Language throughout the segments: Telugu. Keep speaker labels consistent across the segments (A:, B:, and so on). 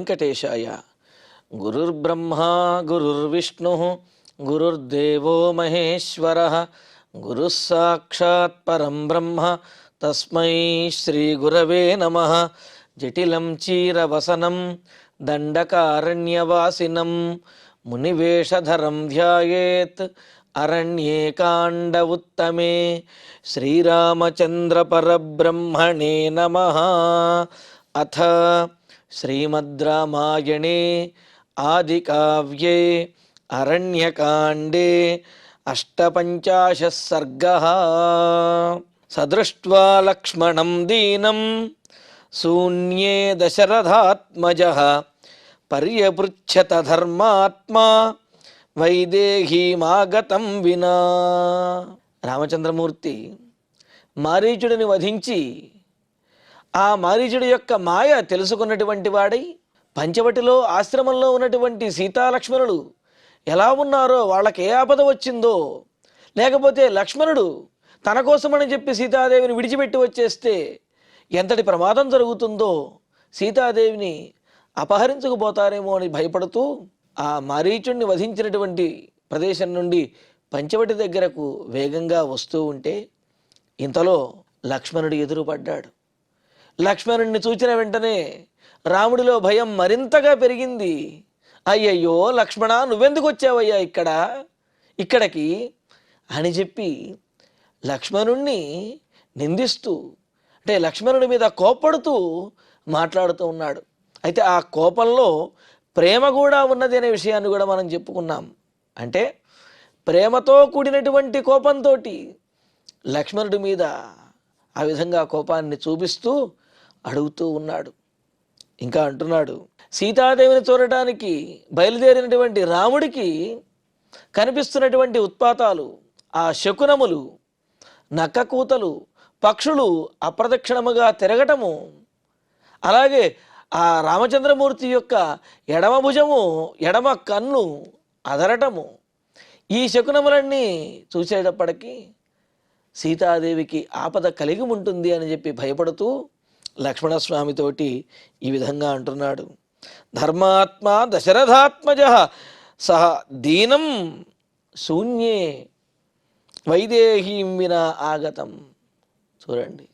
A: వెంకటేశాయ. గురుర్బ్రహ్మా గురుర్విష్ణుః గురుర్దేవో మహేశ్వరః గురుః సాక్షాత్ పరం బ్రహ్మ తస్మై శ్రీ గురవే నమః. జటిలం చీరవసనం దండకారణ్యవాసినం మునివేషధరం ధ్యాయేత్ అరణ్యే కాండ ఉత్తమే. శ్రీరామచంద్ర పరబ్రహ్మణే నమః. అథ శ్రీమద్ రామాయణే ఆదికావ్యే అరణ్యకాండే అష్టపంచాశः సర్గः. సదృష్ట్వా లక్ష్మణం దీనం శూన్యే దశరథాత్మజః పర్యపృచ్ఛత ధర్మాత్మా వైదేహీమాగతం వినా. రామచంద్రమూర్తి మారీచుడిని వధించి ఆ మారీచుడి యొక్క మాయ తెలుసుకున్నటువంటి వాడై పంచవటిలో ఆశ్రమంలో ఉన్నటువంటి సీతాలక్ష్మణులు ఎలా ఉన్నారో, వాళ్ళకి ఏ ఆపద వచ్చిందో, లేకపోతే లక్ష్మణుడు తన కోసమని చెప్పి సీతాదేవిని విడిచిపెట్టి వచ్చేస్తే ఎంతటి ప్రమాదం జరుగుతుందో, సీతాదేవిని అపహరించుకుపోతారేమో అని భయపడుతూ ఆ మారీచుడిని వధించినటువంటి ప్రదేశం నుండి పంచవటి దగ్గరకు వేగంగా వస్తూ ఉంటే ఇంతలో లక్ష్మణుడు ఎదురుపడ్డాడు. లక్ష్మణుడిని చూచిన వెంటనే రాముడిలో భయం మరింతగా పెరిగింది. అయ్యయ్యో లక్ష్మణ, నువ్వెందుకు వచ్చావయ్యా ఇక్కడికి అని చెప్పి లక్ష్మణుణ్ణి నిందిస్తూ, అంటే లక్ష్మణుడి మీద కోప్పడుతూ మాట్లాడుతూ ఉన్నాడు. అయితే ఆ కోపంలో ప్రేమ కూడా ఉన్నది అనే విషయాన్ని కూడా మనం చెప్పుకున్నాం. అంటే ప్రేమతో కూడినటువంటి కోపంతో లక్ష్మణుడి మీద ఆ విధంగా కోపాన్ని చూపిస్తూ అడుగుతూ ఉన్నాడు. ఇంకా అంటున్నాడు, సీతాదేవిని చూడటానికి బయలుదేరినటువంటి రాముడికి కనిపిస్తున్నటువంటి ఉత్పాతాలు, ఆ శకునములు, నక్కకూతలు, పక్షులు అప్రదక్షిణముగా తిరగటము, అలాగే ఆ రామచంద్రమూర్తి యొక్క ఎడమ భుజము, ఎడమ కన్ను అదరటము, ఈ శకునములన్నీ చూసేటప్పటికీ సీతాదేవికి ఆపద కలిగి ఉంటుంది అని చెప్పి భయపడుతూ లక్ష్మణస్వామితోటి ఈ విధంగా అంటున్నాడు. ధర్మాత్మా దశరథాత్మజ సహ దీనం శూన్యే వైదేహీం వినా ఆగతం. చూడండి,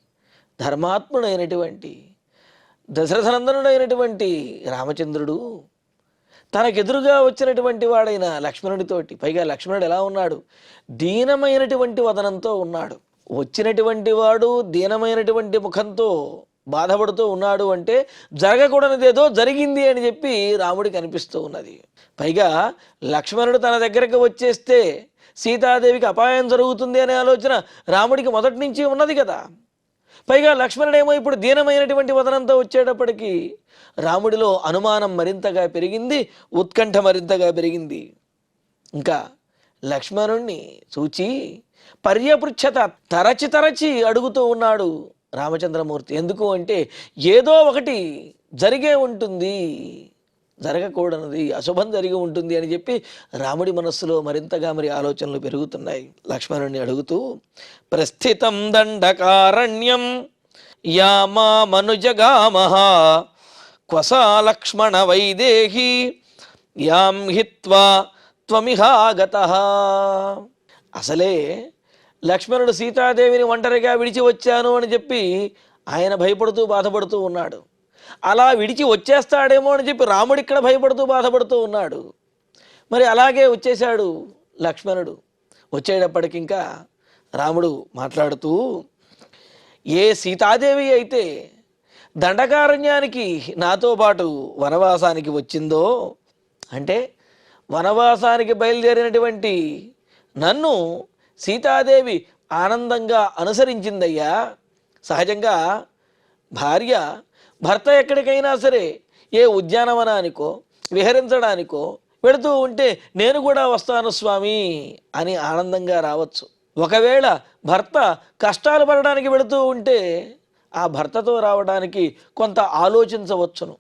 A: ధర్మాత్ముడైనటువంటి దశరథనందనుడైనటువంటి రామచంద్రుడు తనకెదురుగా వచ్చినటువంటి వాడైన లక్ష్మణుడితోటి, పైగా లక్ష్మణుడు ఎలా ఉన్నాడు, దీనమైనటువంటి వదనంతో ఉన్నాడు. వచ్చినటువంటి వాడు దీనమైనటువంటి ముఖంతో బాధపడుతూ ఉన్నాడు అంటే జరగకూడనిదేదో జరిగింది అని చెప్పి రాముడికి అనిపిస్తూ ఉన్నది. పైగా లక్ష్మణుడు తన దగ్గరకు వచ్చేస్తే సీతాదేవికి అపాయం జరుగుతుంది అనే ఆలోచన రాముడికి మొదటి నుంచి ఉన్నది కదా. పైగా లక్ష్మణుడేమో ఇప్పుడు దీనమైనటువంటి వదనంతో వచ్చేటప్పటికీ రాముడిలో అనుమానం మరింతగా పెరిగింది, ఉత్కంఠ మరింతగా పెరిగింది. ఇంకా లక్ష్మణుణ్ణి చూచి పర్యపృచ్ఛత తరచి అడుగుతూ ఉన్నాడు రామచంద్రమూర్తి. ఎందుకు అంటే ఏదో ఒకటి జరిగే ఉంటుంది, జరగకూడనిది, అశుభం జరిగి ఉంటుంది అని చెప్పి రాముడి మనస్సులో మరింతగా ఆలోచనలు పెరుగుతున్నాయి. లక్ష్మణుణ్ణి అడుగుతూ, ప్రస్థితం దండకారణ్యం యామా మనుజగామః క్వసా లక్ష్మణ వైదేహి యాం హిత్వా త్వమిహాగతః. అసలే లక్ష్మణుడు సీతాదేవిని ఒంటరిగా విడిచి వచ్చాను అని చెప్పి ఆయన భయపడుతూ బాధపడుతూ ఉన్నాడు. అలా విడిచి వచ్చేస్తాడేమో అని చెప్పి రాముడు ఇక్కడ భయపడుతూ బాధపడుతూ ఉన్నాడు. మరి అలాగే వచ్చేశాడు లక్ష్మణుడు. వచ్చేటప్పటికి ఇంకా రాముడు మాట్లాడుతూ, ఏ సీతాదేవి అయితే దండకారణ్యానికి నాతో పాటు వనవాసానికి వచ్చిందో, అంటే వనవాసానికి బయలుదేరినటువంటి నన్ను సీతాదేవి ఆనందంగా అనుసరించిందయ్యా. సహజంగా భార్య భర్త ఎక్కడికైనా సరే ఏ ఉద్యానవనానికో విహరించడానికో వెళుతూ ఉంటే నేను కూడా వస్తాను స్వామి అని ఆనందంగా రావచ్చు. ఒకవేళ భర్త కష్టాలు పడడానికి వెళుతూ ఉంటే ఆ భర్తతో రావడానికి కొంత ఆలోచించవచ్చును.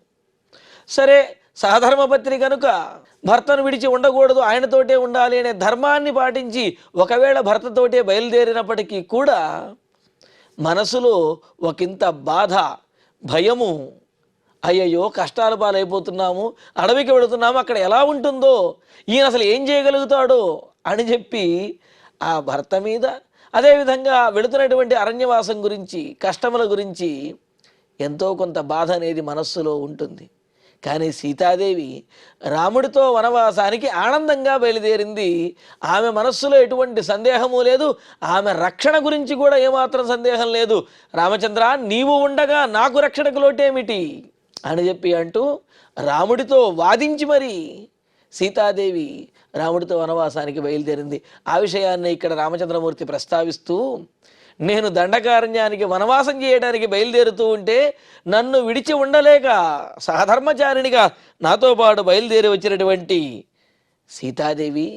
A: సరే, సహధర్మపత్ని కనుక భర్తను విడిచి ఉండకూడదు, ఆయనతోటే ఉండాలి అనే ధర్మాన్ని పాటించి ఒకవేళ భర్తతోటే బయలుదేరినప్పటికీ కూడా మనసులో ఒకంత బాధ, భయము అయ్యయ్యో కష్టాల పాలైపోతున్నాము, అడవికి వెళుతున్నాము, అక్కడ ఎలా ఉంటుందో, ఈయన అసలు ఏం చేయగలుగుతాడో అని చెప్పి ఆ భర్త మీద, అదేవిధంగా వెళుతున్నటువంటి అరణ్యవాసం గురించి, కష్టముల గురించి ఎంతో కొంత బాధ అనేది మనస్సులో ఉంటుంది. కానీ సీతాదేవి రాముడితో వనవాసానికి ఆనందంగా బయలుదేరింది. ఆమె మనస్సులో ఎటువంటి సందేహము లేదు, ఆమె రక్షణ గురించి కూడా ఏమాత్రం సందేహం లేదు. రామచంద్ర, నీవు ఉండగా నాకు రక్షణకు లోటేమిటి అని చెప్పి అంటూ రాముడితో వాదించి మరి సీతాదేవి రాముడితో వనవాసానికి బయలుదేరింది. ఆ విషయాన్ని ఇక్కడ రామచంద్రమూర్తి ప్రస్తావిస్తూ, నేను దండకారణ్యానికి వనవాసం చేయడానికి బయలుదేరుతూ ఉంటే నన్ను విడిచి ఉండలేక సహధర్మచారిణిగా నాతో పాటు బయలుదేరి వచ్చినటువంటి సీతాదేవి,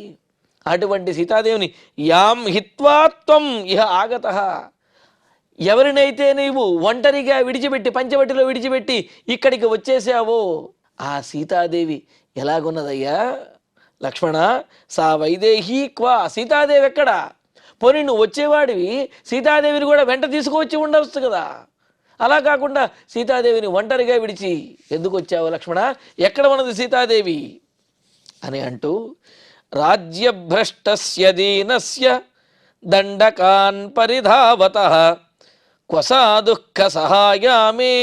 A: అటువంటి సీతాదేవిని యాం హిత్వాత్వం ఇహ ఆగత, ఎవరినైతే నీవు ఒంటరిగా విడిచిపెట్టి, పంచవటిలో విడిచిపెట్టి ఇక్కడికి వచ్చేసావో ఆ సీతాదేవి ఎలాగున్నదయ్యా లక్ష్మణ? సా వైదేహీ క్వా, సీతాదేవి ఎక్కడ? పోనీ నువ్వు వచ్చేవాడివి సీతాదేవిని కూడా వెంట తీసుకువచ్చి ఉండవచ్చు కదా. అలా కాకుండా సీతాదేవిని ఒంటరిగా విడిచి ఎందుకు వచ్చావు లక్ష్మణ? ఎక్కడ ఉన్నది సీతాదేవి అని అంటూ, రాజ్యభ్రష్టస్య దీనస్య దండకాన్ పరిధావతః క్వసా దుఃఖ సహాయామే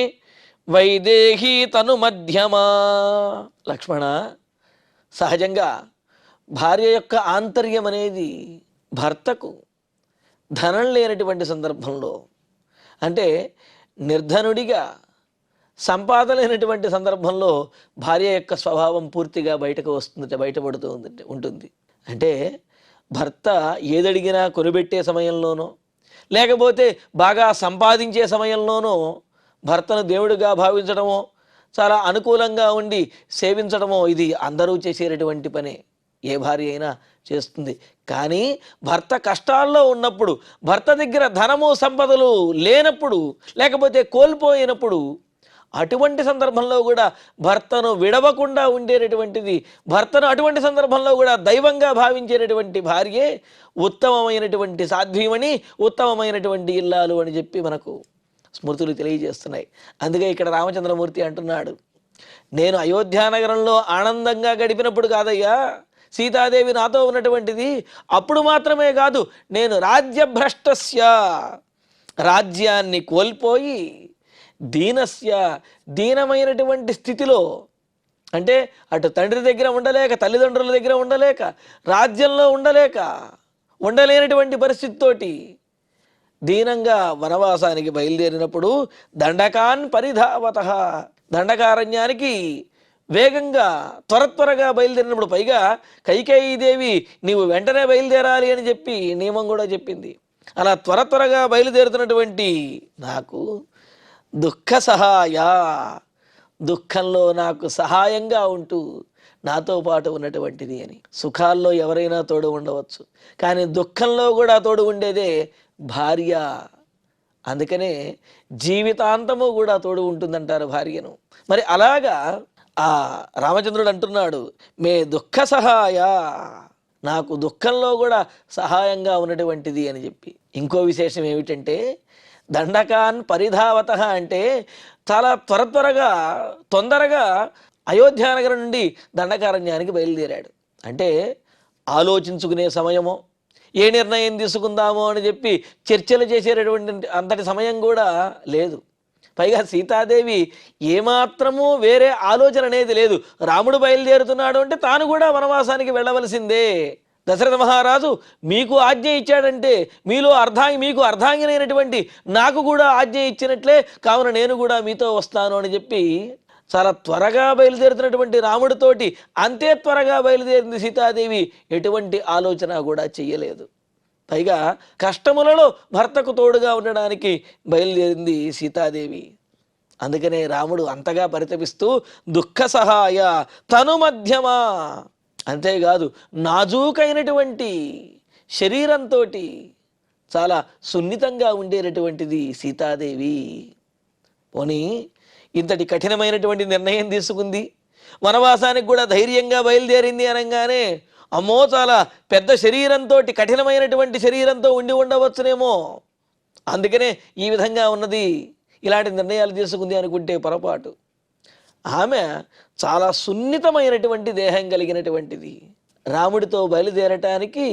A: వైదేహీ తను మధ్యమా. లక్ష్మణ, సహజంగా భార్య యొక్క ఆంతర్యం అనేది భర్తకు ధనం లేనటువంటి సందర్భంలో, అంటే నిర్ధనుడిగా సంపాదన లేనటువంటి సందర్భంలో భార్య యొక్క స్వభావం పూర్తిగా బయటకు వస్తుంది, బయటపడుతూ ఉంటుంది. అంటే భర్త ఏదడిగినా కొనిపెట్టే సమయంలోనో, లేకపోతే బాగా సంపాదించే సమయంలోనో భర్తను దేవుడిగా భావించడమో, చాలా అనుకూలంగా ఉండి సేవించడమో ఇది అందరూ చేసేటటువంటి పనే, ఏ భార్య అయినా చేస్తుంది. కానీ భర్త కష్టాల్లో ఉన్నప్పుడు, భర్త దగ్గర ధనము సంపదలు లేనప్పుడు, లేకపోతే కోల్పోయినప్పుడు, అటువంటి సందర్భంలో కూడా భర్తను విడవకుండా ఉండేటటువంటిది, భర్తను అటువంటి సందర్భంలో కూడా దైవంగా భావించేటటువంటి భార్యే ఉత్తమమైనటువంటి సాధ్వీమణి, ఉత్తమమైనటువంటి ఇల్లాలు అని చెప్పి మనకు స్మృతులు తెలియజేస్తున్నాయి. అందుకే ఇక్కడ రామచంద్రమూర్తి అంటున్నాడు, నేను అయోధ్యానగరంలో ఆనందంగా గడిపినప్పుడు కాదయ్యా సీతాదేవి నాతో ఉన్నటువంటిది, అప్పుడు మాత్రమే కాదు, నేను రాజ్యభ్రష్టస్య, రాజ్యాన్ని కోల్పోయి, దీనస్య, దీనమైనటువంటి స్థితిలో, అంటే అటు తండ్రి దగ్గర ఉండలేక, తల్లిదండ్రుల దగ్గర ఉండలేక, రాజ్యంలో ఉండలేనటువంటి పరిస్థితితోటి దీనంగా వనవాసానికి బయలుదేరినప్పుడు దండకాన్ పరిధావతః, దండకారణ్యానికి వేగంగా త్వరగా బయలుదేరినప్పుడు, పైగా కైకేయీదేవి నీవు వెంటనే బయలుదేరాలి అని చెప్పి నియమం కూడా చెప్పింది. అలా త్వరగా బయలుదేరుతున్నటువంటి నాకు దుఃఖ సహాయ, దుఃఖంలో నాకు సహాయంగా ఉంటూ నాతో పాటు ఉన్నటువంటిది అని. సుఖాల్లో ఎవరైనా తోడు ఉండవచ్చు, కానీ దుఃఖంలో కూడా తోడు ఉండేదే భార్య. అందుకనే జీవితాంతము కూడా తోడు ఉంటుందంటారు భార్యను. మరి అలాగా ఆ రామచంద్రుడు అంటున్నాడు, మే దుఃఖ సహాయ, నాకు దుఃఖంలో కూడా సహాయంగా ఉన్నటువంటిది అని చెప్పి. ఇంకో విశేషం ఏమిటంటే, దండకాన్ పరిధావత అంటే చాలా తొందరగా అయోధ్యానగరం నుండి దండకారణ్యానికి బయలుదేరాడు. అంటే ఆలోచించుకునే సమయమో, ఏ నిర్ణయం తీసుకుందామో అని చెప్పి చర్చలు చేసేటటువంటి అంతటి సమయం కూడా లేదు. పైగా సీతాదేవి ఏమాత్రము వేరే ఆలోచన అనేది లేదు. రాముడు బయలుదేరుతున్నాడు అంటే తాను కూడా వనవాసానికి వెళ్ళవలసిందే. దశరథ మహారాజు మీకు ఆజ్ఞ ఇచ్చాడంటే మీకు అర్ధాంగినైనటువంటి నాకు కూడా ఆజ్ఞ ఇచ్చినట్లే, కావున నేను కూడా మీతో వస్తాను అని చెప్పి చాలా త్వరగా బయలుదేరుతున్నటువంటి రాముడితోటి అంతే త్వరగా బయలుదేరింది సీతాదేవి. ఎటువంటి ఆలోచన కూడా చెయ్యలేదు. పైగా కష్టములలో భర్తకు తోడుగా ఉండడానికి బయలుదేరింది సీతాదేవి. అందుకనే రాముడు అంతగా పరితపిస్తూ దుఃఖ సహాయ తను మధ్యమా, అంతేకాదు నాజూకైనటువంటి శరీరంతో చాలా సున్నితంగా ఉండేటటువంటిది సీతాదేవి. పోనీ ఇంతటి కఠినమైనటువంటి నిర్ణయం తీసుకుంది, వనవాసానికి కూడా ధైర్యంగా బయలుదేరింది అనగానే అమ్మో చాలా పెద్ద శరీరంతో, కఠినమైనటువంటి శరీరంతో ఉండవచ్చునేమో, అందుకనే ఈ విధంగా ఉన్నది, ఇలాంటి నిర్ణయాలు తీసుకుంది అనుకుంటే పొరపాటు. ఆమె చాలా సున్నితమైనటువంటి దేహం కలిగినటువంటిది. రాముడితో బయలుదేరటానికి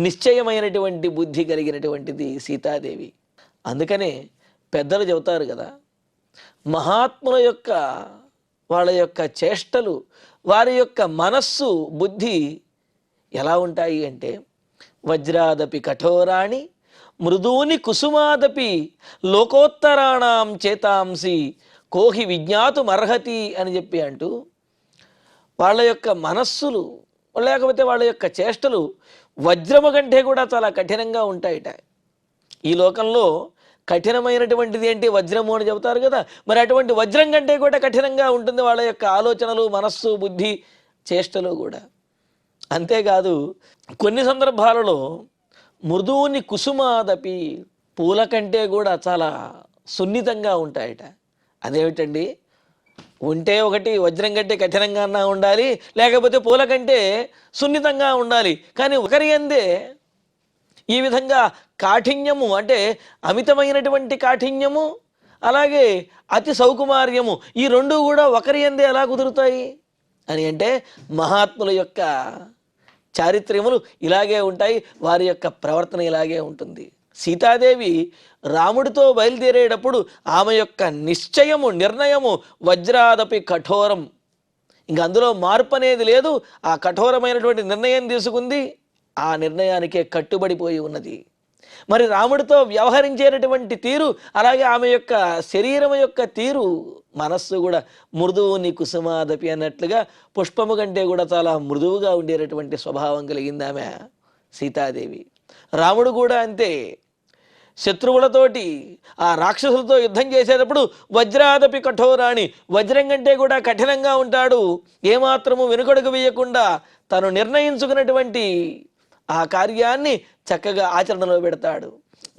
A: నిశ్చయమైనటువంటి బుద్ధి కలిగినటువంటిది సీతాదేవి. అందుకనే పెద్దలు చెబుతారు కదా, మహాత్ముల యొక్క వాళ్ళ యొక్క చేష్టలు, వారి యొక్క మనస్సు, బుద్ధి ఎలా ఉంటాయి అంటే, వజ్రాదపి కఠోరాణి మృదూని కుసుమాదపి లోకోత్తరాణం చేతాంసి కోహి విజ్ఞాతుమర్హతి అని చెప్పి అంటూ, వాళ్ళ యొక్క మనస్సులు లేకపోతే వాళ్ళ యొక్క చేష్టలు వజ్రము కంటే కూడా చాలా కఠినంగా ఉంటాయిట. ఈ లోకంలో కఠినమైనటువంటిది ఏంటి? వజ్రము అని చెబుతారు కదా. మరి అటువంటి వజ్రం కంటే కూడా కఠినంగా ఉంటుంది వాళ్ళ యొక్క ఆలోచనలు, మనస్సు, బుద్ధి, చేష్టలు కూడా. అంతేకాదు కొన్ని సందర్భాలలో మృదువుని కుసుమాదపి, పూల కంటే కూడా చాలా సున్నితంగా ఉంటాయట. అదేమిటండి? ఉంటే ఒకటి వజ్రం కంటే కఠినంగా ఉండాలి, లేకపోతే పూల కంటే సున్నితంగా ఉండాలి. కానీ ఒకరి అందే ఈ విధంగా కాఠిన్యము అంటే అమితమైనటువంటి కాఠిన్యము, అలాగే అతి సౌకుమార్యము, ఈ రెండు కూడా ఒకరి అందే ఎలా కుదురుతాయి అని అంటే, మహాత్ముల యొక్క చారిత్ర్యములు ఇలాగే ఉంటాయి, వారి యొక్క ప్రవర్తన ఇలాగే ఉంటుంది. సీతాదేవి రాముడితో బయలుదేరేటప్పుడు ఆమె యొక్క నిశ్చయము, నిర్ణయము వజ్రాదపి కఠోరం, ఇంక అందులో మార్పు అనేది లేదు. ఆ కఠోరమైనటువంటి నిర్ణయం తీసుకుంది, ఆ నిర్ణయానికే కట్టుబడిపోయి ఉన్నది. మరి రాముడితో వ్యవహరించేటటువంటి తీరు, అలాగే ఆమె యొక్క శరీరం యొక్క తీరు, మనస్సు కూడా మృదువుని కుసుమాదపి అన్నట్లుగా పుష్పము కంటే కూడా చాలా మృదువుగా ఉండేటటువంటి స్వభావం కలిగింది ఆమె సీతాదేవి. రాముడు కూడా అంతే. శత్రువులతోటి, ఆ రాక్షసులతో యుద్ధం చేసేటప్పుడు వజ్రాదపి కఠోరాణి, వజ్రం కంటే కూడా కఠినంగా ఉంటాడు. ఏమాత్రము వెనుకడుగు వేయకుండా తను నిర్ణయించుకున్నటువంటి ఆ కార్యాన్ని చక్కగా ఆచరణలో పెడతాడు.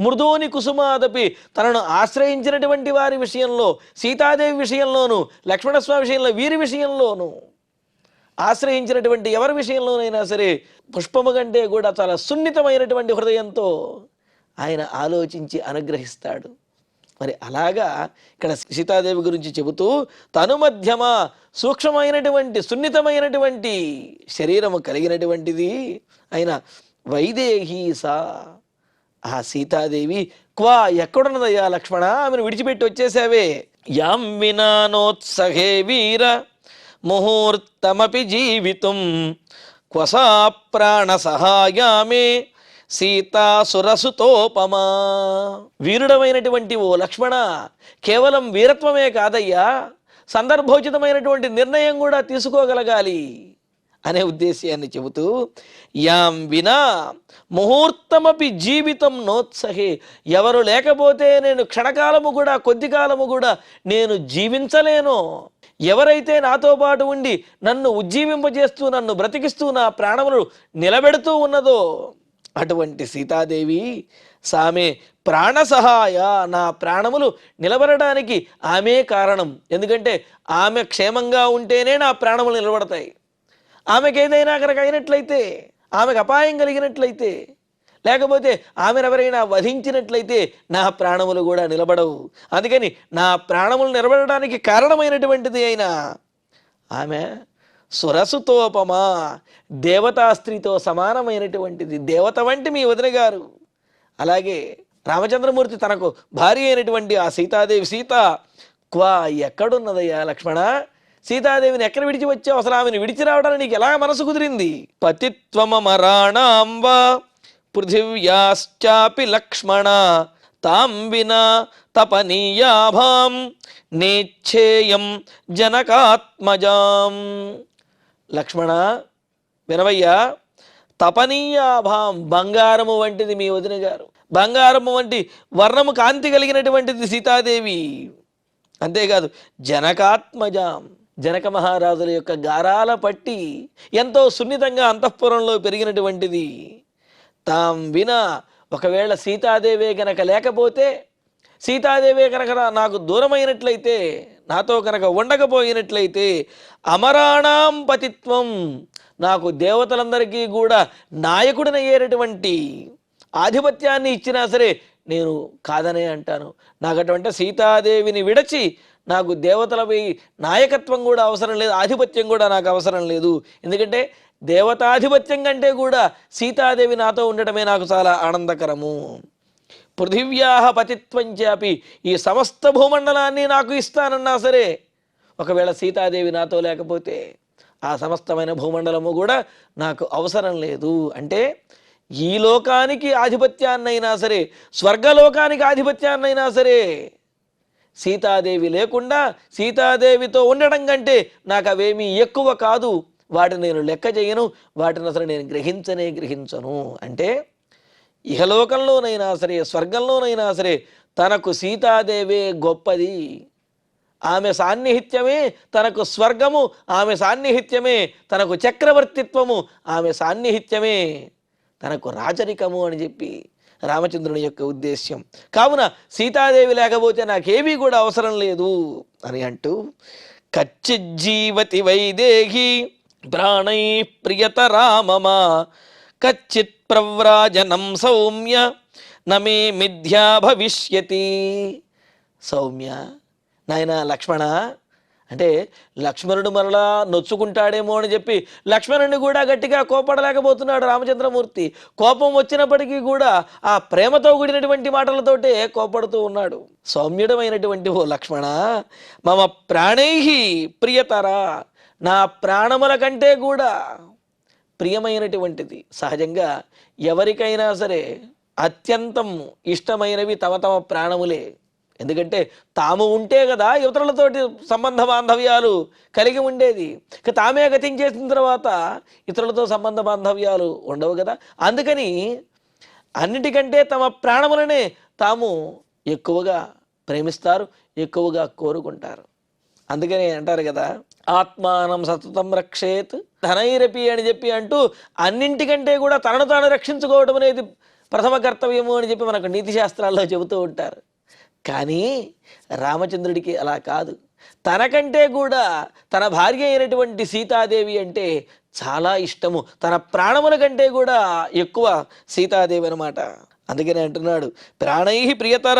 A: మృదువుని కుసుమాదపి, తనను ఆశ్రయించినటువంటి వారి విషయంలో, సీతాదేవి విషయంలోనూ, లక్ష్మణస్వామి విషయంలో, వీరి విషయంలోనూ, ఆశ్రయించినటువంటి ఎవరి విషయంలోనైనా సరే పుష్పము కంటే కూడా చాలా సున్నితమైనటువంటి హృదయంతో ఆయన ఆలోచించి అనుగ్రహిస్తాడు. మరి అలాగా ఇక్కడ సీతాదేవి గురించి చెబుతూ, తను మధ్యమ సూక్ష్మమైనటువంటి సున్నితమైనటువంటి శరీరము కలిగినటువంటిది అయిన వైదేహీ సా, ఆ సీతాదేవి క్వా ఎక్కడున్నదయ్యా లక్ష్మణ, ఆమెను విడిచిపెట్టి వచ్చేసావే. యాం వినానోత్సహే వీర ముహూర్తమపి జీవితం క్వసా ప్రాణ సహాయామే సీతా సురసుతోపమా. వీరుడమైనటువంటి ఓ లక్ష్మణ, కేవలం వీరత్వమే కాదయ్యా, సందర్భోచితమైనటువంటి నిర్ణయం కూడా తీసుకోగలగాలి అనే ఉద్దేశ్యాన్ని చెబుతూ, యాం వినా ముహూర్తమపి జీవితం నోత్సహే, ఎవరు లేకపోతే నేను క్షణకాలము కూడా, కొద్ది కాలము కూడా నేను జీవించలేను. ఎవరైతే నాతో పాటు ఉండి నన్ను ఉజ్జీవింపజేస్తూ, నన్ను బ్రతికిస్తూ, నా ప్రాణములు నిలబెడుతూ ఉన్నదో అటువంటి సీతాదేవి సామే ప్రాణ సహాయ, నా ప్రాణములు నిలబడడానికి ఆమె కారణం. ఎందుకంటే ఆమె క్షేమంగా ఉంటేనే నా ప్రాణములు నిలబడతాయి. ఆమెకు ఏదైనా కనుక అయినట్లయితే, ఆమెకు అపాయం కలిగినట్లయితే, లేకపోతే ఆమెను ఎవరైనా వధించినట్లయితే నా ప్రాణములు కూడా నిలబడవు. అందుకని నా ప్రాణములు నిలబడడానికి కారణమైనటువంటిది అయినా ఆమె సురసుతోపమా, దేవతా స్త్రీతో సమానమైనటువంటిది, దేవత వంటి మీ వదిన గారు. అలాగే రామచంద్రమూర్తి తనకు భార్య అయినటువంటి ఆ సీతాదేవి, సీత క్వా ఎక్కడున్నదయ్యా లక్ష్మణ, సీతాదేవిని ఎక్కడ విడిచి వచ్చావు, అసలు ఆమెను విడిచి రావడానికి నీకు ఎలా మనసు కుదిరింది? పతిత్వమరాణాం వా పృథివ్యాశ్చాపి లక్ష్మణ తాం వినా తపనీయాభాం నేచ్ఛేయం జనకాత్మజాం. లక్ష్మణ వినవయ్యా, తపనీయాభాం, బంగారము వంటిది మీ వదిన గారు, బంగారము వంటి వర్ణము కాంతి కలిగినటువంటిది సీతాదేవి. అంతేకాదు జనకాత్మజాం, జనక మహారాజుల యొక్క గారాల పట్టి ఎంతో సున్నితంగా అంతఃపురంలో పెరిగినటువంటిది. తాం వినా, ఒకవేళ సీతాదేవే కనుక లేకపోతే, సీతాదేవే కనుక నాకు దూరమైనట్లయితే, నాతో కనుక ఉండకపోయినట్లయితే, అమరాణాం పతిత్వం, నాకు దేవతలందరికీ కూడా నాయకుడినయ్యేటటువంటి ఆధిపత్యాన్ని ఇచ్చినా సరే నేను కాదనే అంటాను. నాకు అటువంటి సీతాదేవిని విడచి నాకు దేవతలపై నాయకత్వం కూడా అవసరం లేదు, ఆధిపత్యం కూడా నాకు అవసరం లేదు. ఎందుకంటే దేవతాధిపత్యం కంటే కూడా సీతాదేవి నాతో ఉండటమే నాకు చాలా ఆనందకరము. పృథివ్యాహ పతిత్వం చాపి, ఈ సమస్త భూమండలాన్ని నాకు ఇస్తానన్నా సరే ఒకవేళ సీతాదేవి నాతో లేకపోతే ఆ సమస్తమైన భూమండలము కూడా నాకు అవసరం లేదు. అంటే ఈ లోకానికి ఆధిపత్యాన్నైనా సరే, స్వర్గలోకానికి ఆధిపత్యాన్నైనా సరే సీతాదేవి లేకుండా సీతాదేవితో ఉండడం కంటే నాకు అవేమీ ఎక్కువ కాదు. వాటిని నేను లెక్క చేయను, వాటిని అసలు నేను గ్రహించను. అంటే ఇహలోకంలోనైనా సరే స్వర్గంలోనైనా సరే తనకు సీతాదేవే గొప్పది. ఆమె సాన్నిహిత్యమే తనకు స్వర్గము, ఆమె సాన్నిహిత్యమే తనకు చక్రవర్తిత్వము, ఆమె సాన్నిహిత్యమే తనకు రాచరికము అని చెప్పి రామచంద్రుని యొక్క ఉద్దేశ్యం. కావున సీతాదేవి లేకపోతే నాకేమీ కూడా అవసరం లేదు అని అంటూ, కచ్చిజ్జీవతి వైదేహి ప్రాణై ప్రియతరామమా కచ్చిత్ ప్రవ్రాజనం సౌమ్య నమే మిథ్యా భవిష్యతి. సౌమ్య, నాయన లక్ష్మణ, అంటే లక్ష్మణుడు మరలా నొచ్చుకుంటాడేమో అని చెప్పి లక్ష్మణుడిని కూడా గట్టిగా కోపడలేకపోతున్నాడు రామచంద్రమూర్తి. కోపం వచ్చినప్పటికీ కూడా ఆ ప్రేమతో కూడినటువంటి మాటలతోటే కోపడుతూ ఉన్నాడు. సౌమ్యుడమైనటువంటి ఓ లక్ష్మణ, మమ ప్రాణై ప్రియతర, నా ప్రాణముల కంటే కూడా ప్రియమైనటువంటిది. సహజంగా ఎవరికైనా సరే అత్యంతం ఇష్టమైనవి తమ తమ ప్రాణములే. ఎందుకంటే తాము ఉంటే కదా ఇతరులతోటి సంబంధ బాంధవ్యాలు కలిగి ఉండేది. తామే గతించేసిన తర్వాత ఇతరులతో సంబంధ బాంధవ్యాలు ఉండవు కదా. అందుకని అన్నిటికంటే తమ ప్రాణములనే తాము ఎక్కువగా ప్రేమిస్తారు, ఎక్కువగా కోరుకుంటారు. అందుకని అంటారు కదా, ఆత్మానం సతతం రక్షేత్ ధనైరపి అని చెప్పి అంటూ అన్నింటికంటే కూడా తనను తాను రక్షించుకోవడం అనేది ప్రథమ కర్తవ్యము అని చెప్పి మనకు నీతి శాస్త్రాల్లో చెబుతూ ఉంటారు. కానీ రామచంద్రుడికి అలా కాదు. తనకంటే కూడా తన భార్య అయినటువంటి సీతాదేవి అంటే చాలా ఇష్టము. తన ప్రాణముల కంటే కూడా ఎక్కువ సీతాదేవి అనమాట. అందుకనే అంటున్నాడు, ప్రాణై ప్రియతర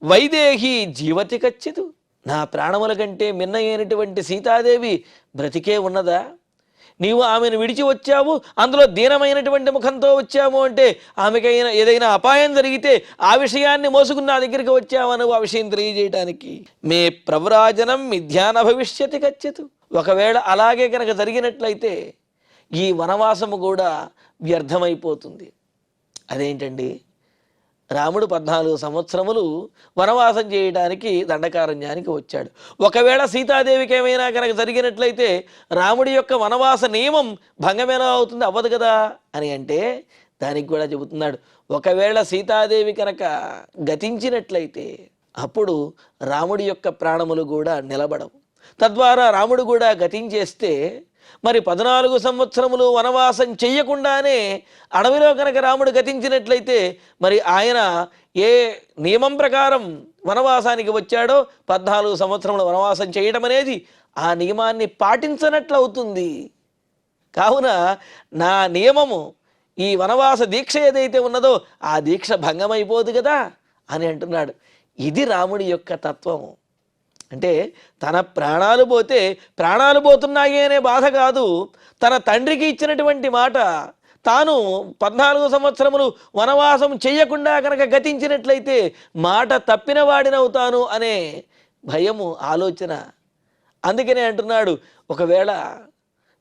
A: వైదేహి జీవతి కచ్చితు. నా ప్రాణముల కంటే మిన్న అయినటువంటి సీతాదేవి బ్రతికే ఉన్నదా? నీవు ఆమెను విడిచి వచ్చావు, అందులో దీనమైనటువంటి ముఖంతో వచ్చాము అంటే ఆమెకైనా ఏదైనా అపాయం జరిగితే ఆ విషయాన్ని మోసుకుని నా దగ్గరికి వచ్చావను ఆ విషయం తెలియజేయడానికి. మే ప్రవ్రాజనం మిథ్యాన భవిష్యతి కచ్చితు. ఒకవేళ అలాగే కనుక జరిగినట్లయితే ఈ వనవాసము కూడా వ్యర్థమైపోతుంది. అదేంటండి, రాముడు 14 సంవత్సరములు వనవాసం చేయడానికి దండకారణ్యానికి వచ్చాడు. ఒకవేళ సీతాదేవికి ఏమైనా కనుక జరిగినట్లయితే రాముడి యొక్క వనవాస నియమం భంగమేలా అవుతుంది? అవ్వదు కదా అని అంటే దానికి కూడా చెబుతున్నాడు, ఒకవేళ సీతాదేవి కనుక గతించినట్లయితే అప్పుడు రాముడి యొక్క ప్రాణములు కూడా నిలబడవు. తద్వారా రాముడు కూడా గతించేస్తే మరి 14 సంవత్సరములు వనవాసం చెయ్యకుండానే అడవిలో కనుక రాముడు గతించినట్లయితే మరి ఆయన ఏ నియమం ప్రకారం వనవాసానికి వచ్చాడో 14 సంవత్సరముల వనవాసం చేయడం అనేది ఆ నియమాన్ని పాటించనట్లు అవుతుంది. కావున నా నియమము, ఈ వనవాస దీక్ష ఏదైతే ఉన్నదో ఆ దీక్ష భంగమైపోదు కదా అని అంటున్నాడు. ఇది రాముడి యొక్క తత్వము. అంటే తన ప్రాణాలు పోతే ప్రాణాలు పోతున్నాయి అనే బాధ కాదు, తన తండ్రికి ఇచ్చినటువంటి మాట తాను 14 సంవత్సరములు వనవాసం చెయ్యకుండా కనుక గతించినట్లయితే మాట తప్పిన వాడినవుతాను అనే భయము, ఆలోచన. అందుకనే అంటున్నాడు, ఒకవేళ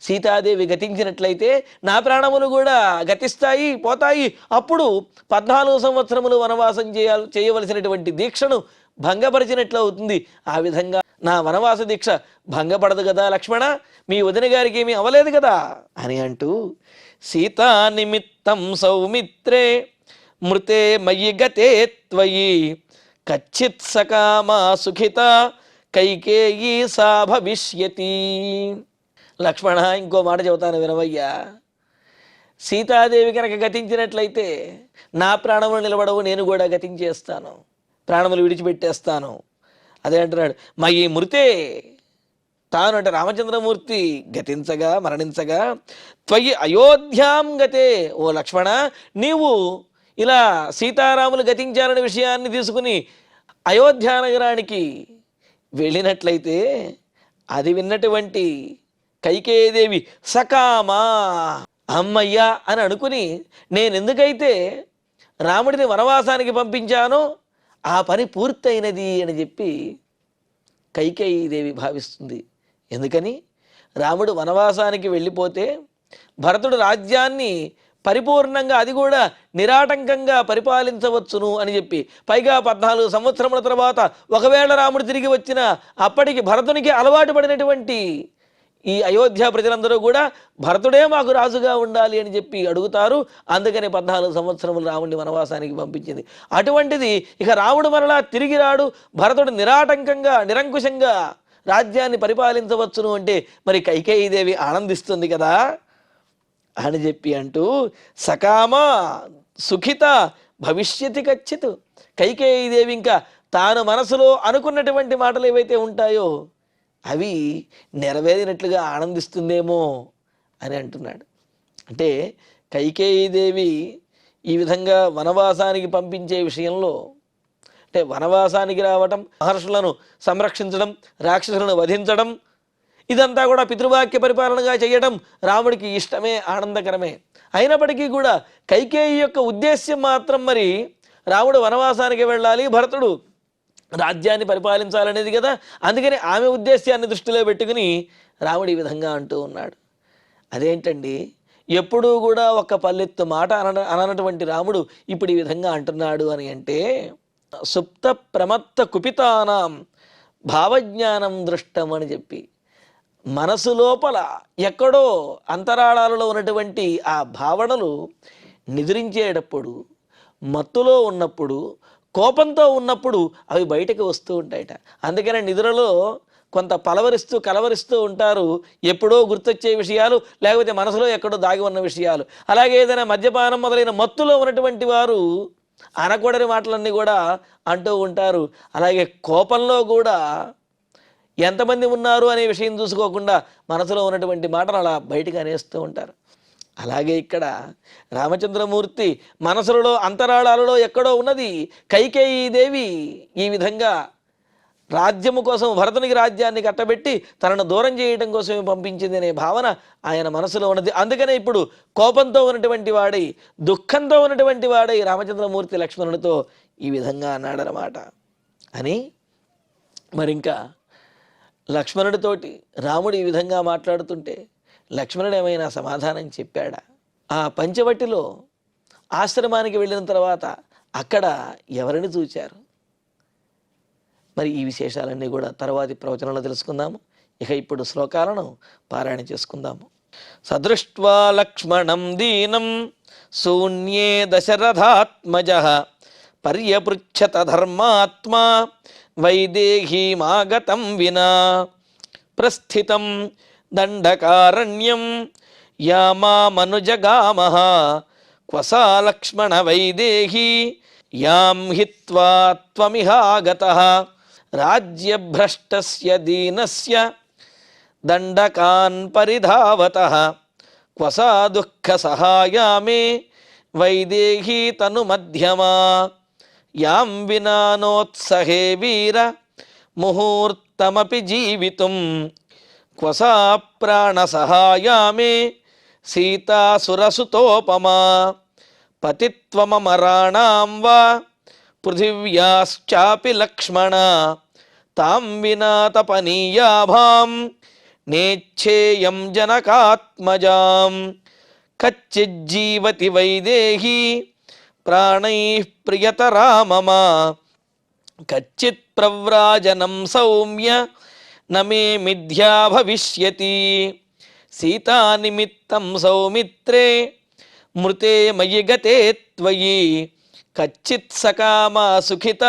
A: సీతాదేవి గతించినట్లయితే నా ప్రాణములు కూడా గతిస్తాయి, పోతాయి. అప్పుడు 14 సంవత్సరములు వనవాసం చేయవలసినటువంటి దీక్షను భంగపరిచినట్లు అవుతుంది. ఆ విధంగా నా వనవాస దీక్ష భంగపడదు కదా లక్ష్మణ, మీ వదిన గారికి ఏమీ అవ్వలేదు కదా అని అంటూ, సీతా నిమిత్తం సౌమిత్రే మృతే మయి గతే త్వయి కచ్చిత్ సకామా సుఖిత కైకేయీ సా భవిష్యతి. లక్ష్మణ, ఇంకో మాట చెబుతాను వినవయ్యా. సీతాదేవి కనుక గతించినట్లయితే నా ప్రాణములు నిలబడవు, నేను కూడా గతించేస్తాను, ప్రాణములు విడిచిపెట్టేస్తాను. అదే అంటున్నాడు, మయి మృతే, తాను అంటే రామచంద్రమూర్తి గతించగా మరణించగా, త్వయి అయోధ్యాం గతే, ఓ లక్ష్మణ నీవు ఇలా సీతారాములు గతించారనే విషయాన్ని తీసుకుని అయోధ్యా నగరానికి వెళ్ళినట్లయితే అది విన్నటువంటి కైకేయీదేవి సకామా, అమ్మయ్యా అని అనుకుని నేనెందుకైతే రాముడిని వనవాసానికి పంపించానో ఆ పని పూర్తయినది అని చెప్పి కైకేయీదేవి భావిస్తుంది. ఎందుకని రాముడు వనవాసానికి వెళ్ళిపోతే భరతుడు రాజ్యాన్ని పరిపూర్ణంగా అది కూడా నిరాటంకంగా పరిపాలించవచ్చును అని చెప్పి, పైగా 14 సంవత్సరముల తర్వాత ఒకవేళ రాముడు తిరిగి వచ్చినా అప్పటికి భరతునికి అలవాటు పడినటువంటి ఈ అయోధ్య ప్రజలందరూ కూడా భరతుడే మాకు రాజుగా ఉండాలి అని చెప్పి అడుగుతారు. అందుకని 14 సంవత్సరములు రాముడిని వనవాసానికి పంపించింది. అటువంటిది ఇక రాముడు మరలా తిరిగి రాడు, భరతుడు నిరాటంకంగా నిరంకుశంగా రాజ్యాన్ని పరిపాలించవచ్చును అంటే మరి కైకేయీదేవి ఆనందిస్తుంది కదా అని చెప్పి అంటూ సకామ సుఖిత భవిష్యతి కచ్చిత్. కైకేయీదేవి ఇంకా తాను మనసులో అనుకున్నటువంటి మాటలు ఏవైతే ఉంటాయో అవి నెరవేరినట్లుగా ఆనందిస్తుందేమో అని అంటున్నాడు. అంటే కైకేయీదేవి ఈ విధంగా వనవాసానికి పంపించే విషయంలో, అంటే వనవాసానికి రావటం, మహర్షులను సంరక్షించడం, రాక్షసులను వధించడం, ఇదంతా కూడా పితృవాక్య పరిపాలనగా చేయడం రాముడికి ఇష్టమే, ఆనందకరమే. అయినప్పటికీ కూడా కైకేయి యొక్క ఉద్దేశ్యం మాత్రం మరి రాముడు వనవాసానికి వెళ్ళాలి, భరతుడు రాజ్యాన్ని పరిపాలించాలనేది కదా. అందుకని ఆమె ఉద్దేశ్యాన్ని దృష్టిలో పెట్టుకుని రాముడు ఈ విధంగా అంటూ ఉన్నాడు. అదేంటండి, ఎప్పుడూ కూడా ఒక్క పల్లెత్తు మాట అననటువంటి రాముడు ఇప్పుడు ఈ విధంగా అంటున్నాడు అని అంటే, సుప్త ప్రమత్త కుపితానాం భావజ్ఞానం దృష్టం అని చెప్పి, మనసు లోపల ఎక్కడో అంతరాళాలలో ఉన్నటువంటి ఆ భావనలు నిద్రించేటప్పుడు, మత్తులో ఉన్నప్పుడు, కోపంతో ఉన్నప్పుడు అవి బయటకు వస్తూ ఉంటాయట. అందుకనే నిద్రలో కొంత కలవరిస్తూ ఉంటారు, ఎప్పుడో గుర్తొచ్చే విషయాలు, లేకపోతే మనసులో ఎక్కడో దాగి ఉన్న విషయాలు. అలాగే ఏదైనా మద్యపానం మొదలైన మత్తులో ఉన్నటువంటి వారు అనకూడని మాటలన్నీ కూడా అంటూ ఉంటారు. అలాగే కోపంలో కూడా ఎంతమంది ఉన్నారు అనే విషయం చూసుకోకుండా మనసులో ఉన్నటువంటి మాటలు అలా బయటకు అనేస్తూ ఉంటారు. అలాగే ఇక్కడ రామచంద్రమూర్తి మనసులలో అంతరాళాలలో ఎక్కడో ఉన్నది కైకేయీదేవి ఈ విధంగా రాజ్యము కోసం భరతునికి రాజ్యాన్ని కట్టబెట్టి తనను దూరం చేయడం కోసమే పంపించింది అనే భావన ఆయన మనసులో ఉన్నది. అందుకనే ఇప్పుడు కోపంతో ఉన్నటువంటి వాడై, దుఃఖంతో ఉన్నటువంటి వాడై రామచంద్రమూర్తి లక్ష్మణుడితో ఈ విధంగా అన్నాడనమాట. అని మరింకా లక్ష్మణుడితోటి రాముడు ఈ విధంగా మాట్లాడుతుంటే లక్ష్మణుడు ఏమైనా సమాధానం చెప్పాడా? ఆ పంచవటిలో ఆశ్రమానికి వెళ్ళిన తర్వాత అక్కడ ఎవరిని చూచారు? మరి ఈ విశేషాలన్నీ కూడా తర్వాతి ప్రవచనంలో తెలుసుకుందాము. ఇక ఇప్పుడు శ్లోకాలను పారాయణ చేసుకుందాము. సదృష్ట్వా లక్ష్మణం దీనం శూన్యే దశరథాత్మజః పర్యపృచ్ఛత ధర్మాత్మా వైదేహీమాగతం వినా ప్రస్థితం దండకారణ్యం యామామనుజగామః క్వసా లక్ష్మణ వైదేహీ యాం హిత్వా త్వమిహాగతః రాజ్యభ్రష్టస్య దీనస్య దండకాన్ పరిధావతః క్వసా దుఃఖ సహాయామే వైదేహీ తను మధ్యమా యాం వినానోత్సహే వీర ముహూర్తమపి జీవితుం క్వసా ప్రాణ సహాయామే సీతాసురసుతోపమా పతిత్వమమరాణాం వా పృథివ్యాశ్చాపి లక్ష్మణ తాం వినా తపనీయాభాం నేచ్ఛేయం జనకాత్మజాం కచ్చిజ్జీవతి వైదేహీ ప్రాణైః ప్రియతరామమ కచ్చిత్ ప్రవ్రాజనం సౌమ్య నమే మిథ్యా భవిష్యతి సీతానిమిత్తం సౌమిత్రే మృతే మయి గతే త్వయి కచ్చిత్ సకామా సుఖిత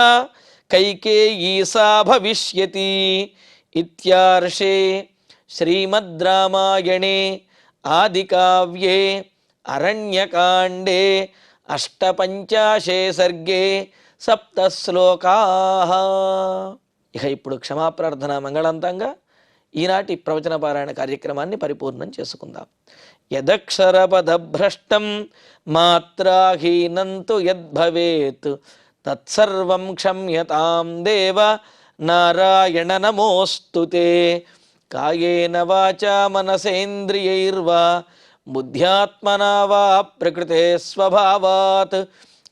A: కైకేయీ సా భవిష్యతి. ఇత్యార్షే శ్రీమద్ రామాయణే ఆదికావ్యే అరణ్యకాండే అష్టపంచాశే సర్గే 7 శ్లోకాః. ఇక ఇప్పుడు క్షమాప్రార్థన మంగళాంతంగా ఈనాటి ప్రవచన పారాయణ కార్యక్రమాన్ని పరిపూర్ణం చేసుకుందాం. యదక్షరపదభ్రష్టం మాత్రాహీనం తు యద్భవేత్ తత్సర్వం క్షమ్యతాం దేవ నారాయణ నమోస్తుతే. కాయేన వాచా మనసేంద్రియైర్వా బుద్ధ్యాత్మనా వా ప్రకృతే స్వభావాత్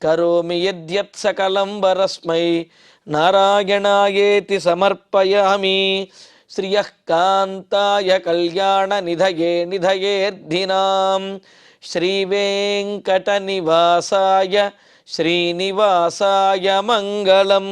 A: కరోమి యద్యత్ సకలం వరస్మై నారాయణాయేతి సమర్పయామి. శ్రియః కాంతాయ కళ్యాణ నిధయే నిధయేర్ధినాం శ్రీవేంకట నివాసాయ శ్రీనివాసాయ మంగళం.